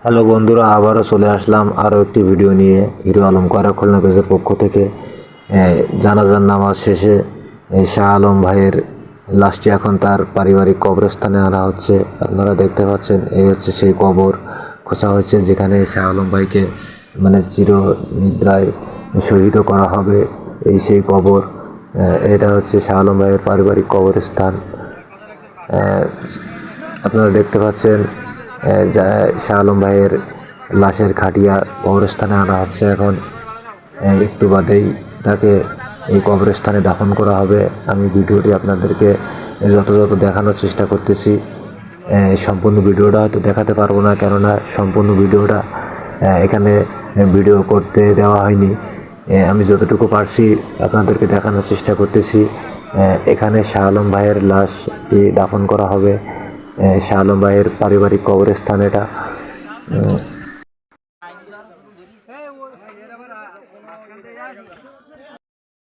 Hello বন্ধুরা, আবারও চলে আসলাম আরও একটি ভিডিও নিয়ে। হিরো আলম কয়রা খুলনা পেজের পক্ষ থেকে জানাজার নামাজ শেষে শাহ আলম ভাইয়ের লাশটি এখন তার পারিবারিক কবরস্থানে আনা হচ্ছে। আপনারা দেখতে পাচ্ছেন, এই হচ্ছে সেই কবর খোঁচা হয়েছে যেখানে শাহ আলম ভাইকে চির নিদ্রায় শহীদ করা হবে। এই সেই কবর, এটা হচ্ছে শাহ আলম ভাইয়ের পারিবারিক কবরস্থান। আপনারা দেখতে পাচ্ছেন শাহ আলম ভাইয়ের লাশের খাটিয়া কবরস্থানে আনা হচ্ছে। এখন একটু বাদেই তাকে এই কবরস্থানে দাফন করা হবে। আমি ভিডিওটি আপনাদেরকে যথাযথ দেখানোর চেষ্টা করতেছি। সম্পূর্ণ ভিডিওটা হয়তো দেখাতে পারবো না, কেননা সম্পূর্ণ ভিডিওটা এখানে ভিডিও করতে দেওয়া হয়নি। আমি যতটুকু পারছি আপনাদেরকে দেখানোর চেষ্টা করতেছি। এখানে শাহ আলম ভাইয়ের লাশটি দাফন করা হবে। শাহ আলম ভাইয়ের পারিবারিক কবরস্থান এটা।